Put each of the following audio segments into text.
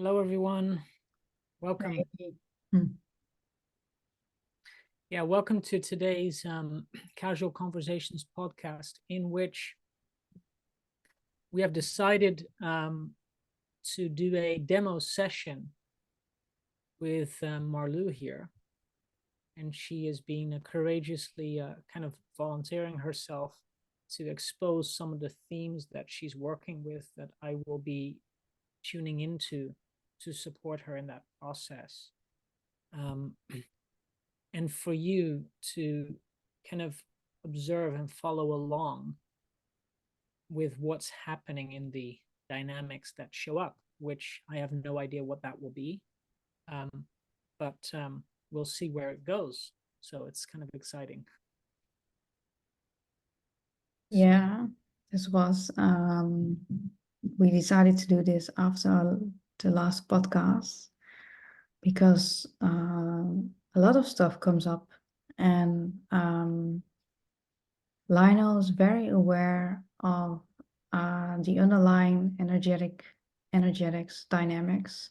Hello, everyone. Welcome. Hmm. Yeah, welcome to today's Casual Conversations podcast, in which we have decided to do a demo session with Marlou here. And she is being courageously kind of volunteering herself to expose some of the themes that she's working with that I will be tuning into to support her in that process. Um, and for you to kind of observe and follow along with what's happening in the dynamics that show up, which I have no idea what that will be. Um, but we'll see where it goes. So it's kind of exciting. Yeah, this was, we decided to do this after the last podcast because a lot of stuff comes up, and Lionel is very aware of the underlying energetics dynamics,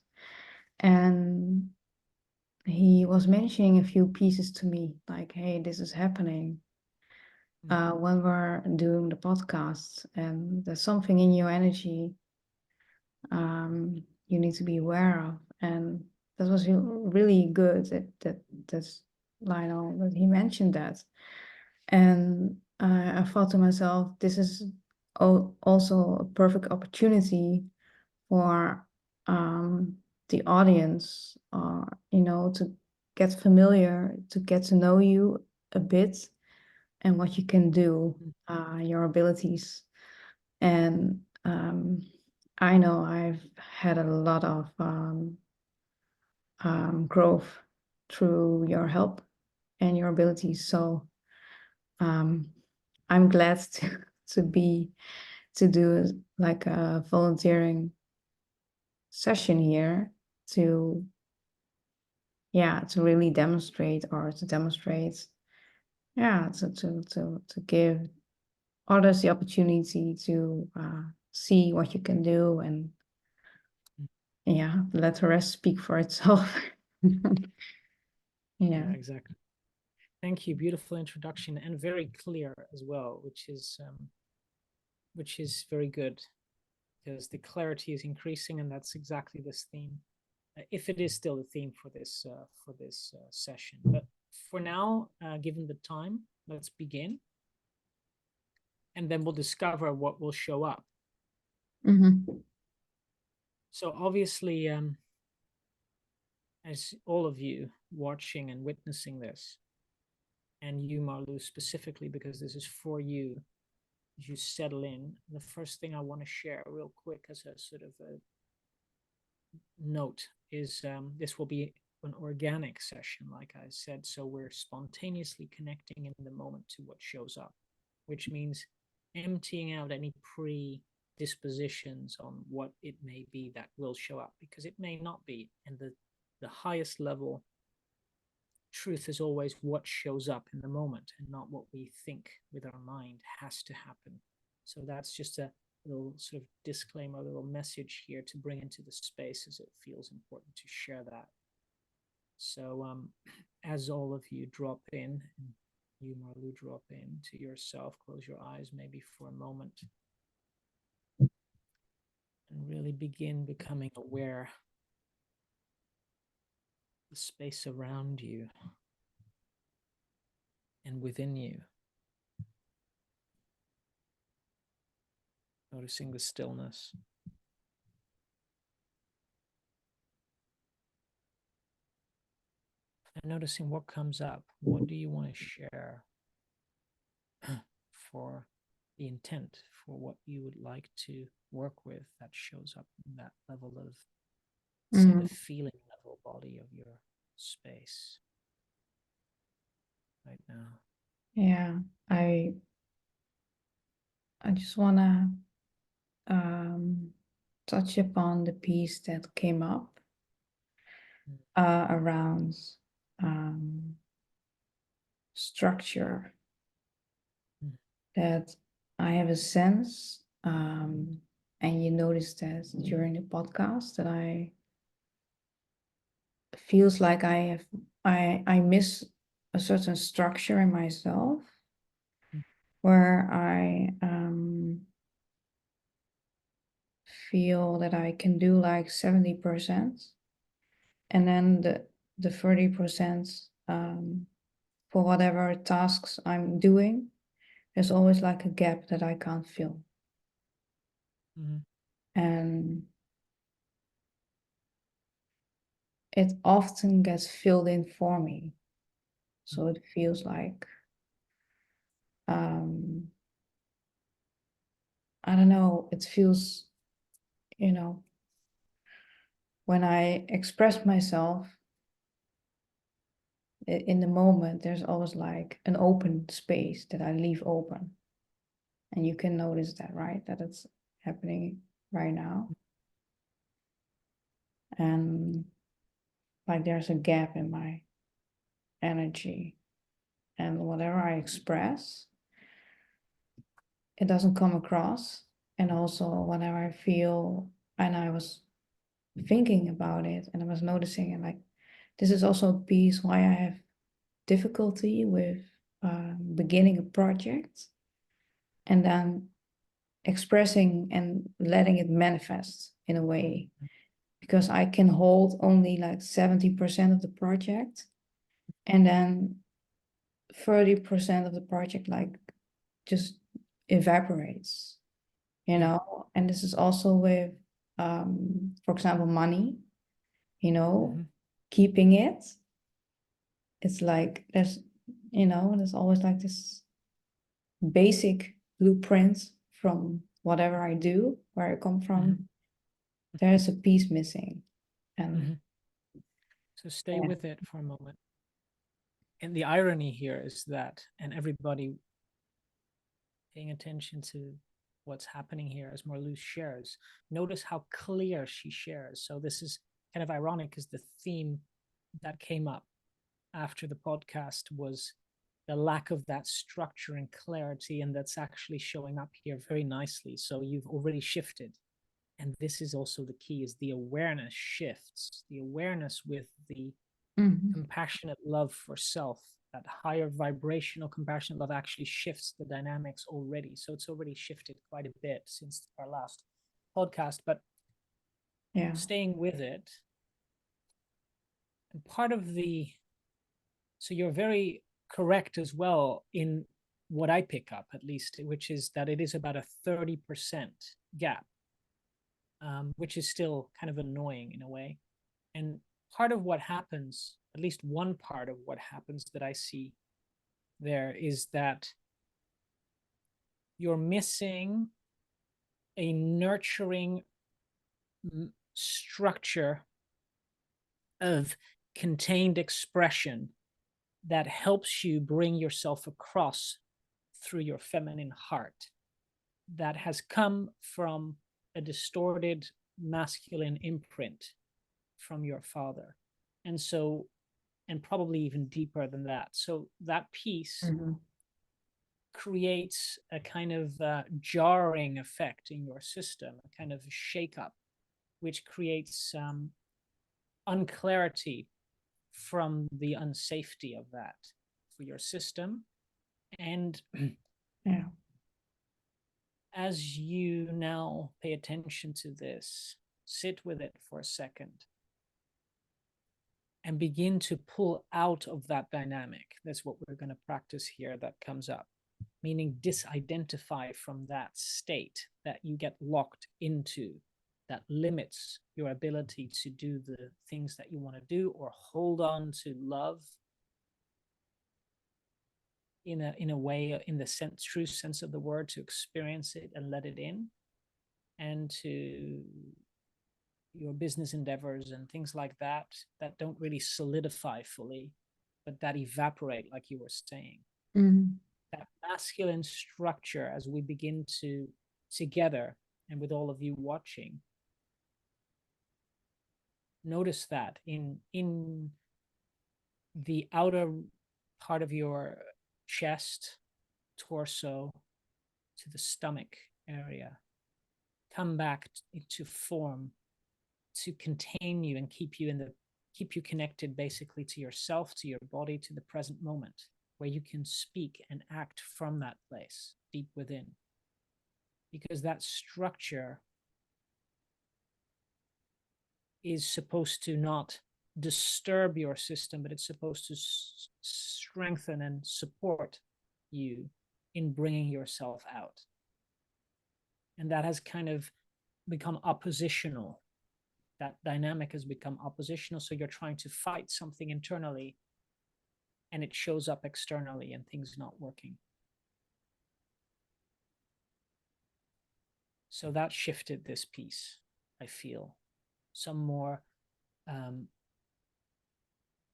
and he was mentioning a few pieces to me, like, hey, this is happening when we're doing the podcast, and there's something in your energy you need to be aware of. And that was really good that's Lionel, that he mentioned that. And I thought to myself, this is also a perfect opportunity for the audience, to get familiar, to get to know you a bit and what you can do, your abilities. And I know I've had a lot of growth through your help and your abilities. So I'm glad to do like a volunteering session here to really demonstrate, to give others the opportunity to see what you can do, and let the rest speak for itself. Yeah, exactly. Thank you. Beautiful introduction and very clear as well, which is very good because the clarity is increasing, and that's exactly this theme. If it is still the theme for this session, but for now, given the time, let's begin, and then we'll discover what will show up. So obviously, as all of you watching and witnessing this, and you, Marlou, specifically, because this is for you, as you settle in, the first thing I want to share real quick as a sort of a note is this will be an organic session, like I said, so we're spontaneously connecting in the moment to what shows up, which means emptying out any predispositions on what it may be that will show up, because it may not be. And the highest level truth is always what shows up in the moment, and not what we think with our mind has to happen. So that's just a little sort of disclaimer, a little message here to bring into the space, as it feels important to share that. So as all of you drop in, and you, Marlou, drop in to yourself, close your eyes maybe for a moment, and really begin becoming aware of the space around you and within you. Noticing the stillness. And noticing what comes up. What do you want to share for the intent, for what you would like to work with that shows up in that level of, say, the feeling level body of your space right now? Yeah, I just want to touch upon the piece that came up around structure. That I have a sense, and you noticed that during the podcast, that I feels like I miss a certain structure in myself where I feel that I can do like 70%, and then the 30% for whatever tasks I'm doing, there's always like a gap that I can't fill. And it often gets filled in for me. So it feels like, I don't know, it feels, when I express myself in the moment, there's always like an open space that I leave open. And you can notice that, right? That it's happening right now. And like there's a gap in my energy. And whatever I express, it doesn't come across. And also whenever I feel, and I was thinking about it and I was noticing, and like, this is also a piece why I have difficulty with beginning a project and then expressing and letting it manifest in a way, because I can hold only like 70% of the project, and then 30% of the project like just evaporates, and this is also with for example money, keeping it. It's like there's always like this basic blueprint from whatever I do, where I come from. There's a piece missing. And so stay with it for a moment. And the irony here is that, and everybody paying attention to what's happening here as Marlou shares, notice how clear she shares. So this is kind of ironic, because the theme that came up after the podcast was the lack of that structure and clarity, and that's actually showing up here very nicely. So you've already shifted, and this is also the key, is the awareness shifts, the awareness with the compassionate love for self, that higher vibrational compassionate love actually shifts the dynamics already. So it's already shifted quite a bit since our last podcast, but staying with it. And part of so you're very correct as well in what I pick up, at least, which is that it is about a 30% gap, which is still kind of annoying in a way. And part of what happens, at least one part of what happens that I see there, is that you're missing a nurturing structure of contained expression that helps you bring yourself across through your feminine heart, that has come from a distorted masculine imprint from your father. And so, and probably even deeper than that. So that piece creates a kind of jarring effect in your system, a kind of shakeup, which creates unclarity from the unsafety of that for your system. And as you now pay attention to this, sit with it for a second and begin to pull out of that dynamic. That's what we're going to practice here, that comes up, meaning disidentify from that state that you get locked into, that limits your ability to do the things that you want to do, or hold on to love in a way, in the true sense of the word, to experience it and let it in, and to your business endeavors and things like that, that don't really solidify fully, but that evaporate, like you were saying. That masculine structure, as we begin to together, and with all of you watching, notice that in the outer part of your chest, torso, to the stomach area, come back into form to contain you and keep you in the keep you connected basically to yourself, to your body, to the present moment, where you can speak and act from that place deep within. Because that structure is supposed to not disturb your system, but it's supposed to strengthen and support you in bringing yourself out. And that has kind of become oppositional. That dynamic has become oppositional. So you're trying to fight something internally and it shows up externally and things not working. So that shifted this piece, I feel. Some more,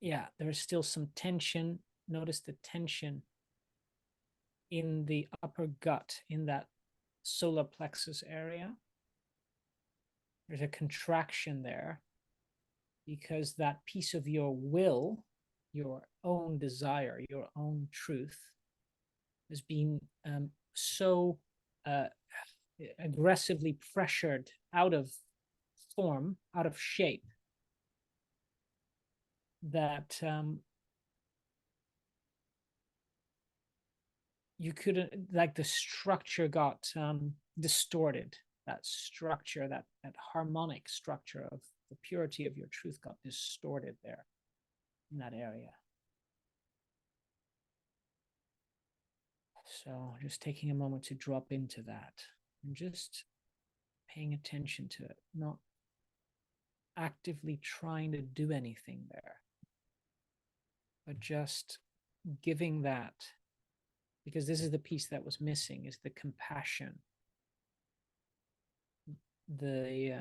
there's still some tension. Notice the tension in the upper gut, in that solar plexus area. There's a contraction there because that piece of your will, your own desire, your own truth, has been so aggressively pressured out of form, out of shape, that you couldn't, like the structure got distorted. That structure, that harmonic structure of the purity of your truth got distorted there in that area. So just taking a moment to drop into that and just paying attention to it, not actively trying to do anything there, but just giving that, because this is the piece that was missing, is the compassion, the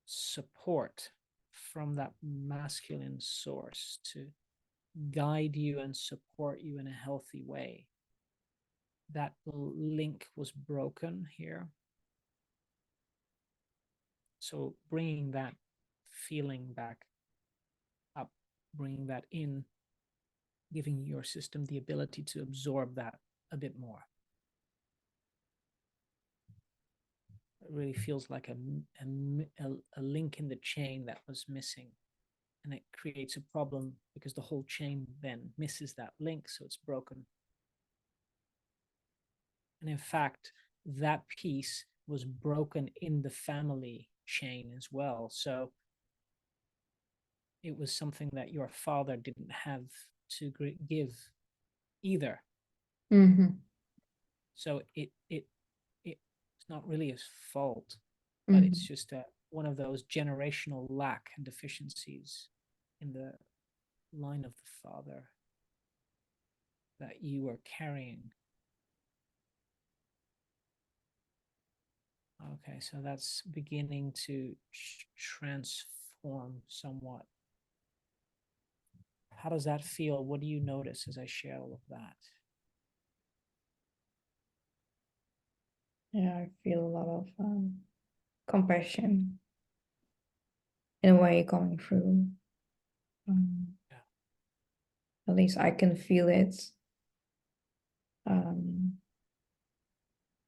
support from that masculine source to guide you and support you in a healthy way. That link was broken here. So bringing that feeling back up, bringing that in, giving your system the ability to absorb that a bit more. It really feels like a link in the chain that was missing. And it creates a problem because the whole chain then misses that link, so it's broken. And in fact, that piece was broken in the family chain as well. So it was something that your father didn't have to give either. Mm-hmm. So it's not really his fault, but it's just one of those generational lack and deficiencies in the line of the father that you are carrying. Okay, so that's beginning to transform somewhat. How does that feel? What do you notice as I share all of that? Yeah, I feel a lot of compassion in a way coming through. At least I can feel it.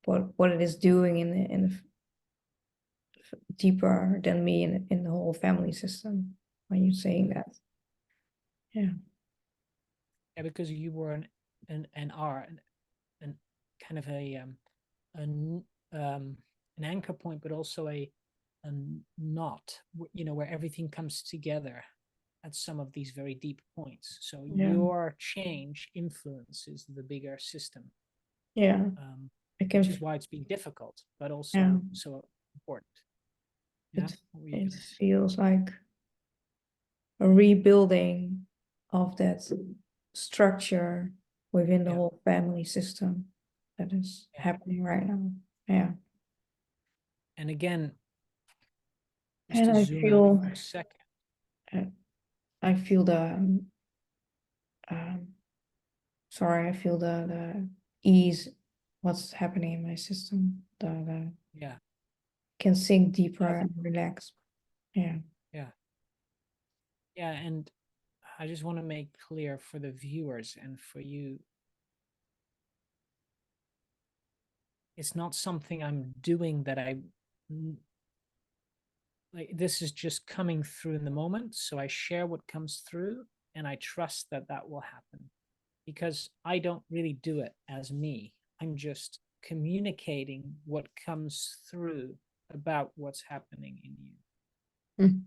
What it is doing in the deeper than me in the whole family system when you're saying that. Yeah. Yeah, because you were an kind of an anchor point, but also a knot, where everything comes together at some of these very deep points. So your change influences the bigger system. Yeah. Which is why it's been difficult, but also so important. Yeah. It feels like a rebuilding of that structure within the whole family system that is happening right now. Yeah. And again, just and to I zoom feel out for a second. I feel the sorry, I feel the ease what's happening in my system. The can sink deeper and relax. Yeah. Yeah, and I just want to make clear for the viewers and for you, it's not something I'm doing that I like this is just coming through in the moment. So I share what comes through and I trust that that will happen because I don't really do it as me. I'm just communicating what comes through about what's happening in you.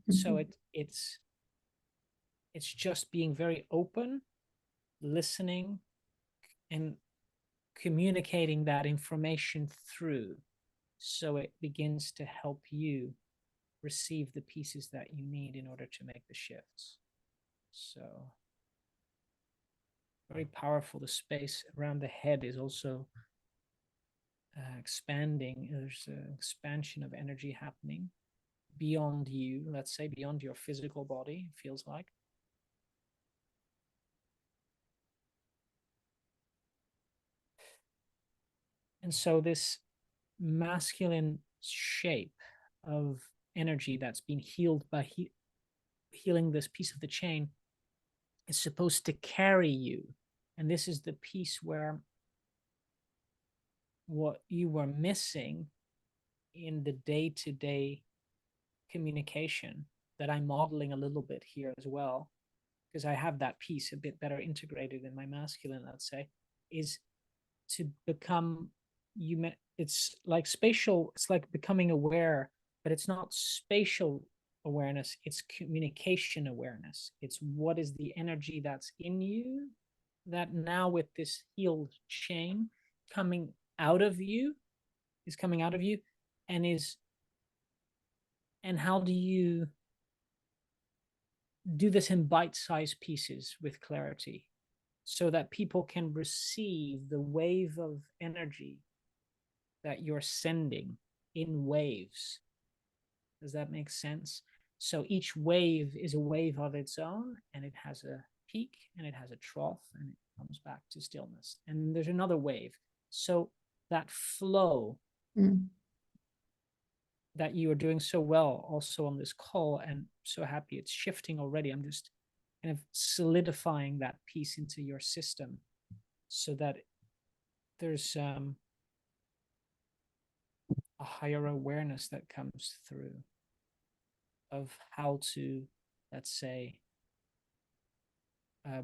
So it's just being very open, listening, and communicating that information through so it begins to help you receive the pieces that you need in order to make the shifts. So very powerful. The space around the head is also expanding. There's an expansion of energy happening beyond you, let's say beyond your physical body, it feels like. And so this masculine shape of energy that's been healed by healing this piece of the chain is supposed to carry you. And this is the piece where what you were missing in the day-to-day communication that I'm modeling a little bit here as well, because I have that piece a bit better integrated in my masculine, let's say, is to become it's like spatial, it's like becoming aware, but it's not spatial awareness, it's communication awareness. It's what is the energy that's in you that now with this healed chain coming out of you is coming out of you and is, and how do you do this in bite-sized pieces with clarity so that people can receive the wave of energy that you're sending in waves. Does that make sense? So each wave is a wave of its own, and it has a peak and it has a trough, and it comes back to stillness. And there's another wave. So that flow that you are doing so well also on this call, and so happy it's shifting already. I'm just kind of solidifying that piece into your system so that there's a higher awareness that comes through of how to, let's say,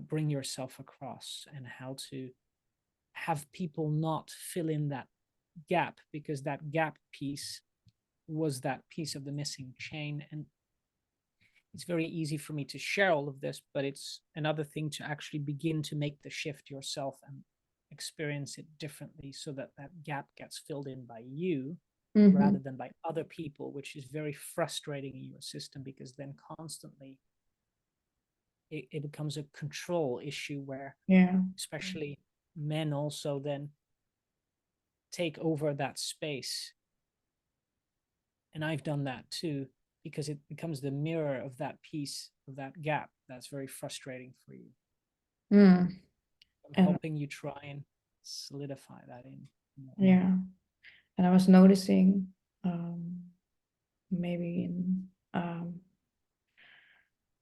bring yourself across and how to have people not fill in that gap, because that gap piece was that piece of the missing chain. And it's very easy for me to share all of this, but it's another thing to actually begin to make the shift yourself and experience it differently so that that gap gets filled in by you rather than by other people, which is very frustrating in your system, because then constantly it becomes a control issue where especially men also then take over that space. And I've done that too, because it becomes the mirror of that piece of that gap. That's very frustrating for you. I'm helping you try and solidify that in. Yeah. And I was noticing maybe in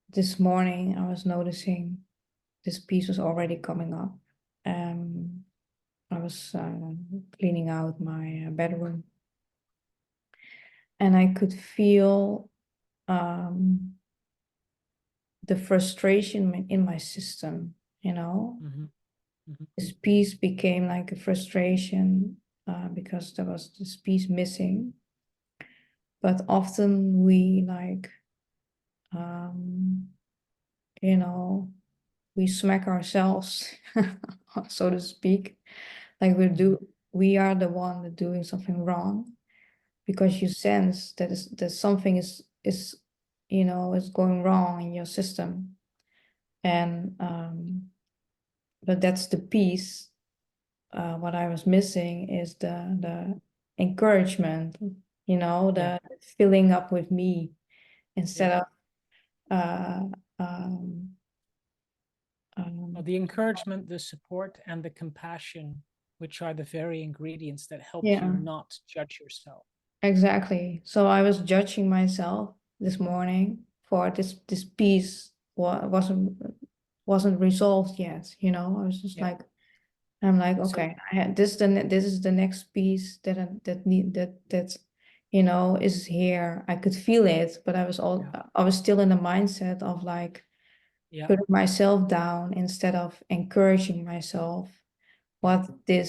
this morning, I was noticing this piece was already coming up. I was cleaning out my bedroom, and I could feel the frustration in my system, you know. This piece became like a frustration because there was this piece missing. But often we like, you know, we smack ourselves, so to speak, like we are the one that doing something wrong, because you sense that that something is you know, is going wrong in your system. And but that's the piece. What I was missing is the encouragement, you know, the filling up with me instead of the encouragement, the support, and the compassion, which are the very ingredients that help you not judge yourself. Exactly. So I was judging myself this morning for this piece wasn't resolved yet, you know. I was just like, I'm like, okay, I had this is the next piece that you know, is here. I could feel it, but I was still in the mindset of like putting myself down instead of encouraging myself. What the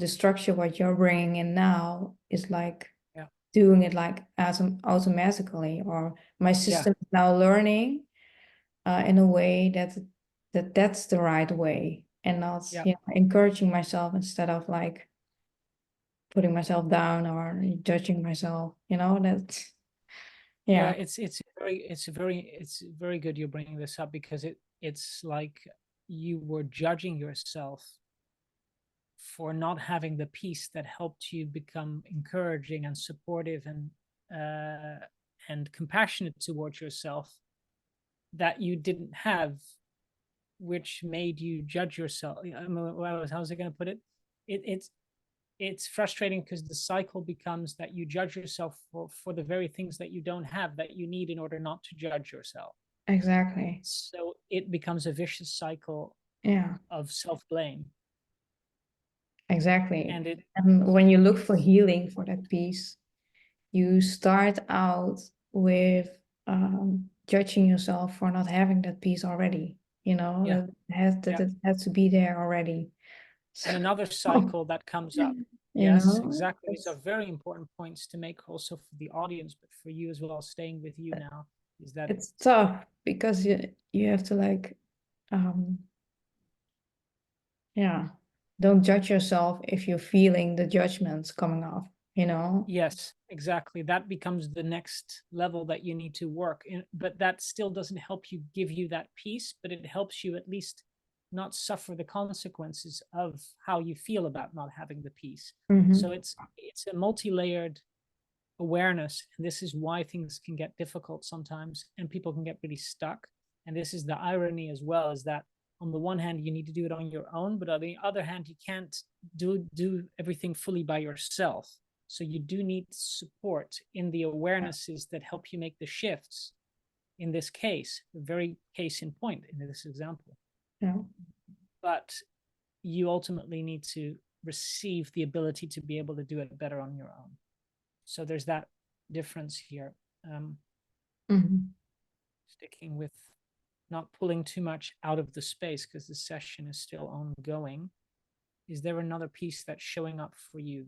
structure, what you're bringing in now is like doing it like as automatically, or my system is now learning in a way that's the right way, and not encouraging myself instead of like putting myself down or judging myself, you know, that it's very good you're bringing this up, because it's like you were judging yourself for not having the peace that helped you become encouraging and supportive and compassionate towards yourself, that you didn't have, which made you judge yourself. How's I going to put it? It's frustrating because the cycle becomes that you judge yourself for the very things that you don't have, that you need in order not to judge yourself. exactly. So it becomes a vicious cycle of self-blame. Exactly. And when you look for healing, for that peace, you start out with judging yourself for not having that peace already. You know, that has to be there already. And another cycle that comes up. You Yes, know, exactly. These are very important points to make also for the audience, but for you as well, staying with you now, is that it's tough because you have to like don't judge yourself if you're feeling the judgments coming off, you know. Yes, exactly. That becomes the next level that you need to work in, but that still doesn't help you, give you that peace, but it helps you at least not suffer the consequences of how you feel about not having the peace. So it's a multi-layered awareness, and this is why things can get difficult sometimes and people can get really stuck. And this is the irony as well, is that on the one hand you need to do it on your own, but on the other hand you can't do everything fully by yourself. So you do need support in the awarenesses that help you make the shifts. In this case, the very case in point in this example. But you ultimately need to receive the ability to be able to do it better on your own. So there's that difference here. Sticking with not pulling too much out of the space because the session is still ongoing. Is there another piece that's showing up for you?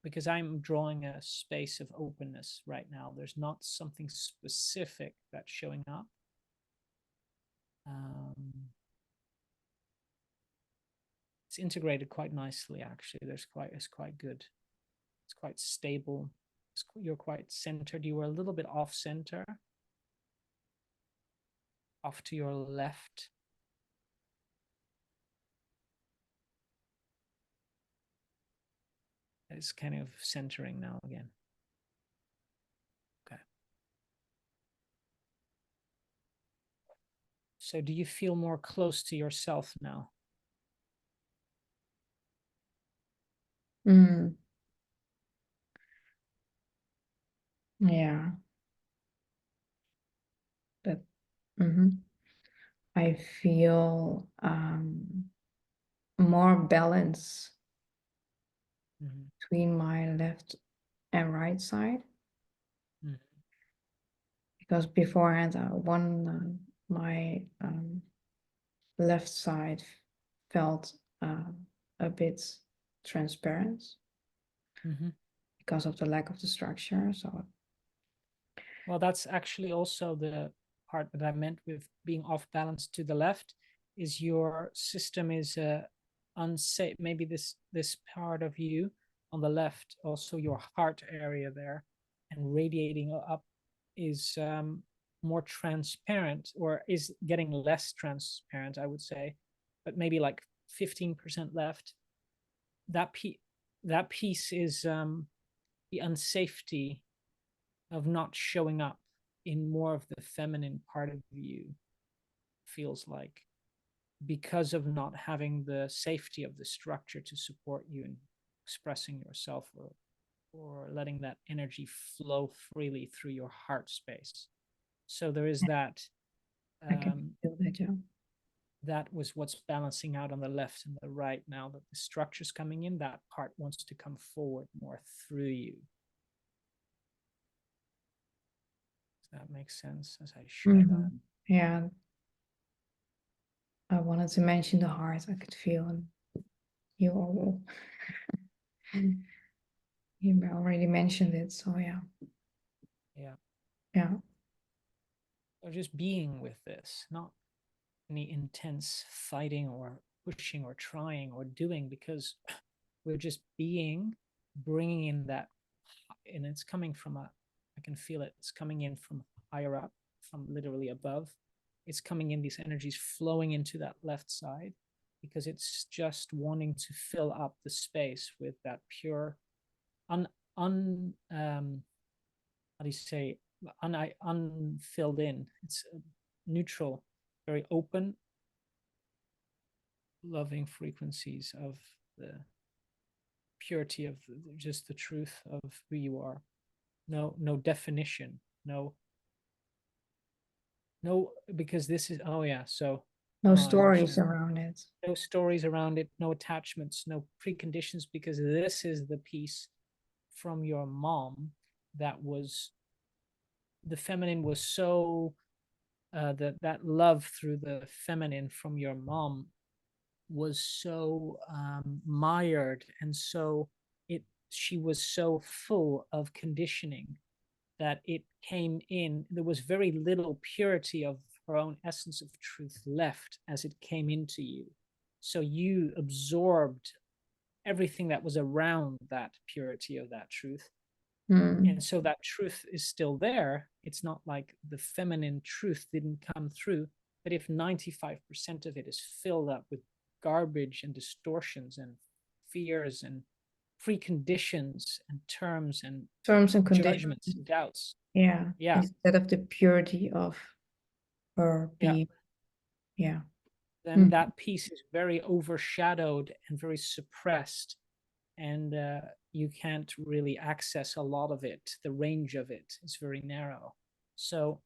Because I'm drawing a space of openness right now. There's not something specific that's showing up. It's integrated quite nicely, actually. It's quite good. It's quite stable. You're quite centered. You were a little bit off center, off to your left. It's kind of centering now again. Okay. So do you feel more close to yourself now? Yeah. That I feel more balance between my left and right side. Because beforehand, my left side felt a bit transparent because of the lack of the structure. So, well, that's actually also the part that I meant with being off balance to the left, is your system is unsafe. Maybe this part of you on the left, also your heart area there, and radiating up is more transparent, or is getting less transparent, I would say, but maybe like 15% left. That piece is the unsafety of not showing up in more of the feminine part of you, feels like, because of not having the safety of the structure to support you in expressing yourself, or letting that energy flow freely through your heart space. So there is that. I can feel that, yeah. That was what's balancing out on the left and the right. Now that the structure's coming in, that part wants to come forward more through you. that makes sense as I share that. Yeah, I wanted to mention the heart. I could feel, and you all you already mentioned it. So yeah, Yeah. yeah. Or just being with this, not any intense fighting or pushing or trying or doing, because we're just being, bringing in that, and it's coming from I can feel it, it's coming in from higher up, from literally above. It's coming in, these energies flowing into that left side, because it's just wanting to fill up the space with that pure, how do you say, unfilled in. It's neutral, very open, loving frequencies of the purity of just the truth of who you are. No definition, no, because this is, oh yeah, so No now I stories understand. around it. No stories around it, no attachments, no preconditions, because this is the piece from your mom that was, the feminine was so, that love through the feminine from your mom was so mired, and so it she was so full of conditioning that it came in. There was very little purity of her own essence of truth left as it came into you. So you absorbed everything that was around that purity of that truth. And so that truth is still there. It's not like the feminine truth didn't come through. But if 95% of it is filled up with garbage and distortions and fears and preconditions and terms and Terms and conditions. judgments, doubts. Yeah. Yeah. Instead of the purity of her Yeah. being. Yeah. Then that piece is very overshadowed and very suppressed. And you can't really access a lot of it. The range of it is very narrow. So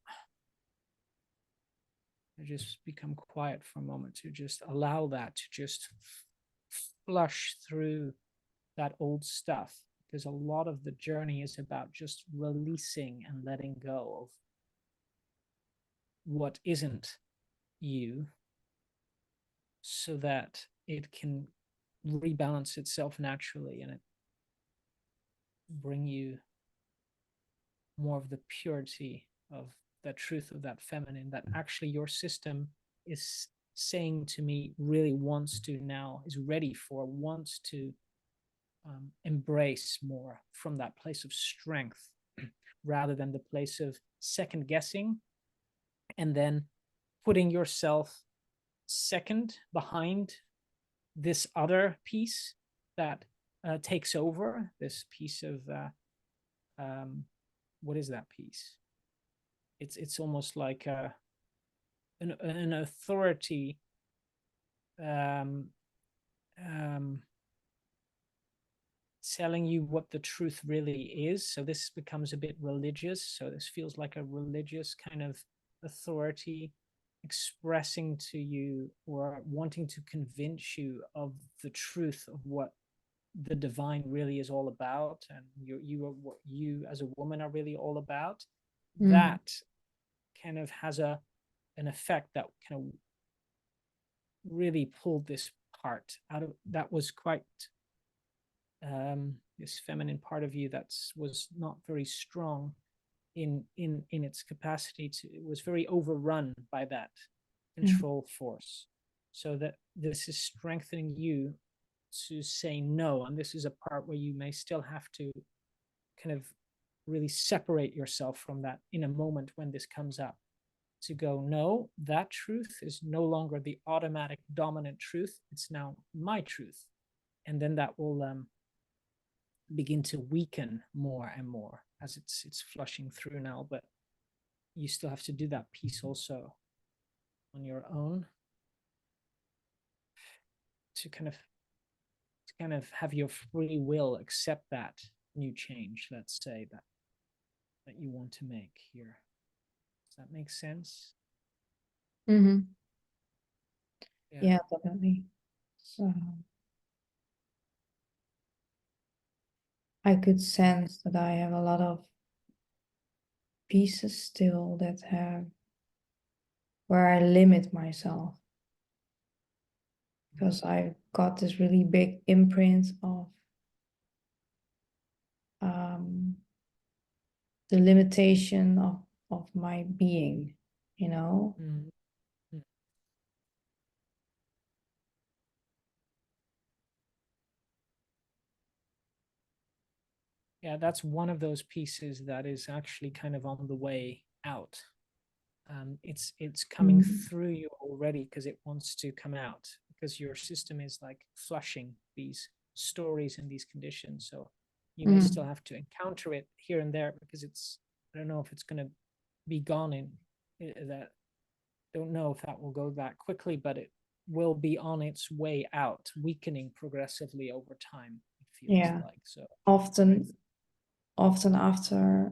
I just become quiet for a moment to just allow that to just flush through that old stuff, because a lot of the journey is about just releasing and letting go of what isn't you, so that it can rebalance itself naturally and it bring you more of the purity of that truth of that feminine that actually your system is saying to me really wants to now, is ready for, wants to embrace more from that place of strength rather than the place of second guessing and then putting yourself second behind this other piece that takes over, this piece of what is that piece? It's almost like an authority, um, um, telling you what the truth really is. So this becomes a bit religious. So this feels like a religious kind of authority expressing to you or wanting to convince you of the truth of what the divine really is all about, and you are what you as a woman are really all about. That kind of has an effect that kind of really pulled this part out of, that was quite this feminine part of you that was not very strong in its capacity to, it was very overrun by that control force. So that this is strengthening you to say no, and this is a part where you may still have to kind of really separate yourself from that in a moment when this comes up, to go, no, that truth is no longer the automatic dominant truth, it's now my truth. And then that will begin to weaken more and more as it's flushing through now. But you still have to do that piece also on your own to kind of have your free will accept that new change, let's say, that you want to make here. Does that make sense? Yeah, definitely. So I could sense that I have a lot of pieces still that have where I limit myself, because I got this really big imprint of the limitation of my being, you know. Mm. Yeah, that's one of those pieces that is actually kind of on the way out. It's coming through you already because it wants to come out, because your system is like flushing these stories and these conditions. So you may still have to encounter it here and there, because I don't know if it's going to be gone in that. Don't know if that will go that quickly, but it will be on its way out, weakening progressively over time, it feels Yeah, like. So often after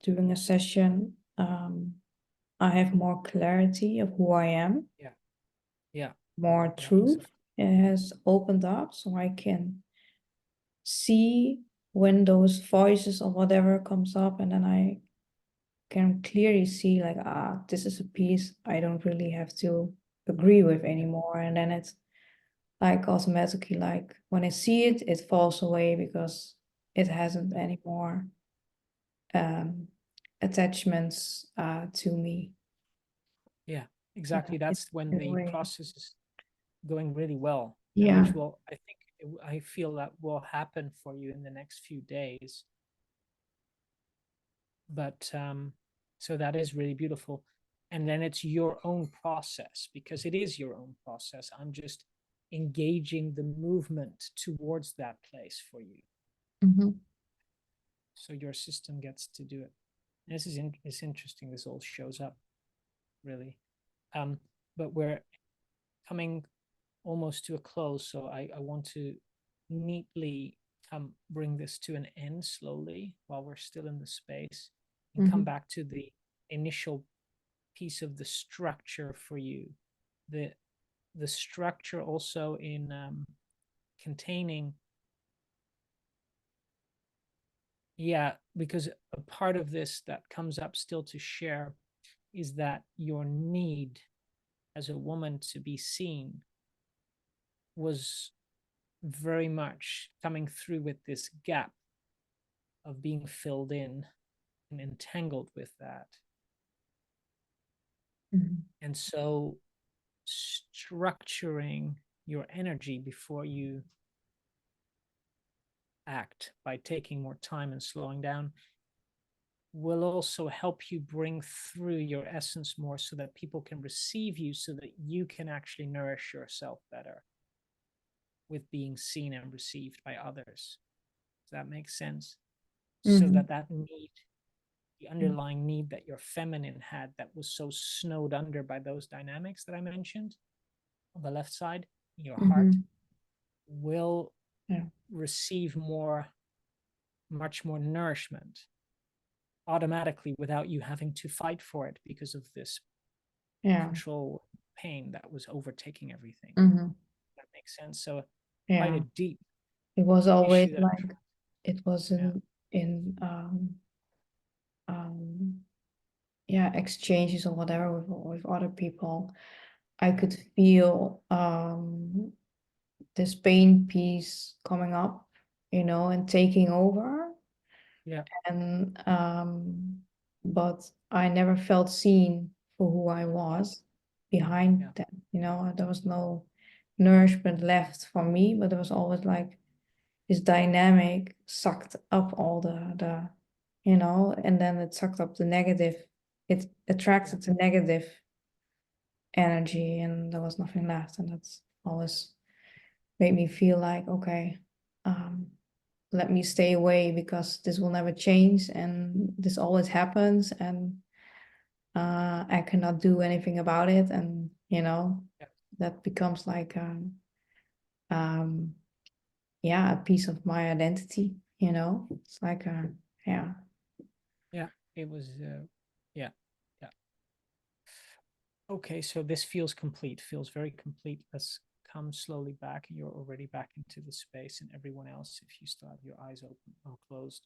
doing a session, I have more clarity of who I am, yeah, yeah, more yeah, truth. exactly. It has opened up, so I can see when those voices or whatever comes up, and then I can clearly see like, this is a piece I don't really have to agree with anymore. And then it's like automatically, like when I see it, it falls away because it hasn't any more attachments to me. Yeah, exactly. That's when In a the way. process is going really well, and Yeah. which will, I think, I feel that will happen for you in the next few days. But so that is really beautiful. And then it's your own process, because it is your own process. I'm just engaging the movement towards that place for you. Mm-hmm. So your system gets to do it. And it's interesting. This all shows up really. But we're coming almost to a close. So I want to neatly bring this to an end slowly while we're still in the space, and come Mm-hmm. back to the initial piece of the structure for you. The the structure also in containing, yeah, because a part of this that comes up still to share is that your need as a woman to be seen was very much coming through with this gap of being filled in and entangled with that. Mm-hmm. And so structuring your energy before you act by taking more time and slowing down will also help you bring through your essence more, so that people can receive you, so that you can actually nourish yourself better with being seen and received by others. Does that make sense? So Mm-hmm. that that need, the underlying need that your feminine had, that was so snowed under by those dynamics that I mentioned on the left side, your heart, Mm-hmm. will Yeah. receive much more nourishment automatically, without you having to fight for it, because of this Yeah. control pain that was overtaking everything. Mm-hmm. That makes sense. So quite a Yeah. deep It was always issue that, like it was yeah, in um yeah, exchanges or whatever with other people. I yeah, could feel this pain piece coming up, and taking over. yeah, And but I never felt seen for who I yeah, was behind yeah, them. There was no nourishment left for me, but there was always like this dynamic sucked up all and then it sucked up the negative. It yeah, attracted the negative energy, and there was nothing left. And that's always made me feel like, okay, um, let me stay away, because this will never change and this always happens, and I cannot do anything about it. And yeah, that becomes like um yeah, a piece of my identity. It's like yeah. yeah. It was, yeah, yeah. Okay, so this feels complete, feels very complete. Let's come slowly back. You're already back into the space, and everyone else, if you still have your eyes open or closed,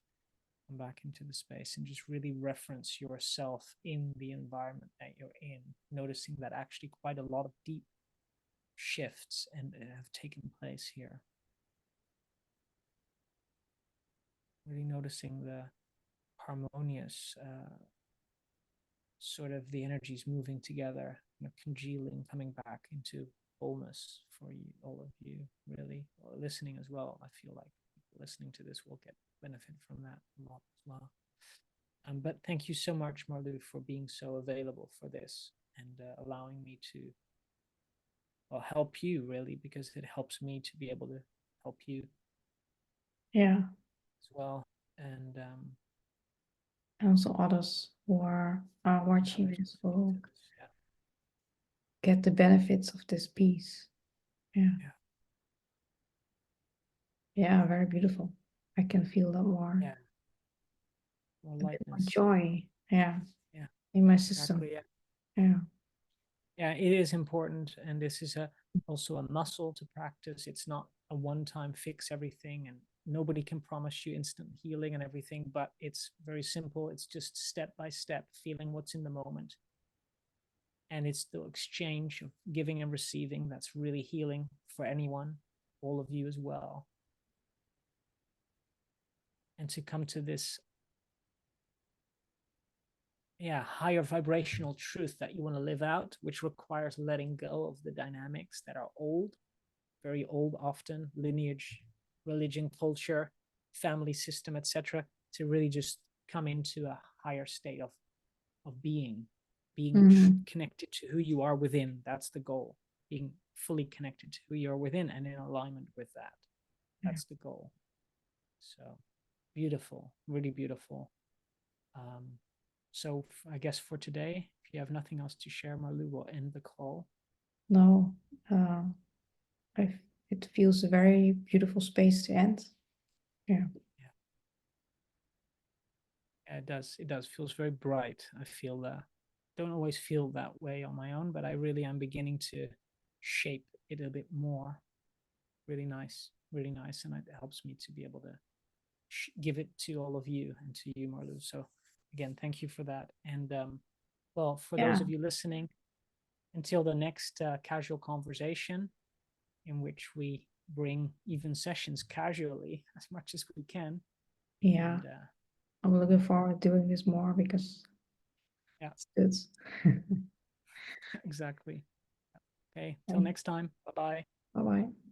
come back into the space and just really reference yourself in the environment that you're in, noticing that actually quite a lot of deep shifts and have taken place here. Really noticing the harmonious sort of the energies moving together, congealing, coming back into wholeness for you, all of you, really. Listening as well. I feel like listening to this will get benefit from that a lot as well. But thank you so much, Marlou, for being so available for this and allowing me to help you, really, because it helps me to be able to help you Yeah. as well. And also others who are watching this will get the benefits of this piece. Yeah. Yeah, very beautiful. I can feel that more. Yeah. More lightness. More joy. Yeah. Yeah. In my system. Exactly, yeah. Yeah. Yeah, it is important, and this is also a muscle to practice. It's not a one-time fix everything, and nobody can promise you instant healing and everything, but it's very simple. It's just step by step, feeling what's in the moment. And it's the exchange of giving and receiving that's really healing for anyone, all of you as well. And to come to this higher vibrational truth that you want to live out, which requires letting go of the dynamics that are old, very old, often lineage, religion, culture, family system, etc., to really just come into a higher state of being connected to who you are within. That's the goal, being fully connected to who you are within and in alignment with that. That's the goal. So beautiful, really beautiful. So I guess for today, if you have nothing else to share, Marlou, we'll end the call. No, it feels a very beautiful space to end. Yeah. Yeah, it does. It does. Feels very bright. I feel that. Don't always feel that way on my own, but I really am beginning to shape it a bit more. Really nice, and it helps me to be able to give it to all of you and to you, Marlou. So again, thank you for that. And well, for those of you listening, until the next casual conversation, in which we bring even sessions casually as much as we can. Yeah. And, I'm looking forward to doing this more because it's exactly. Okay, till next time. Bye-bye. Bye-bye.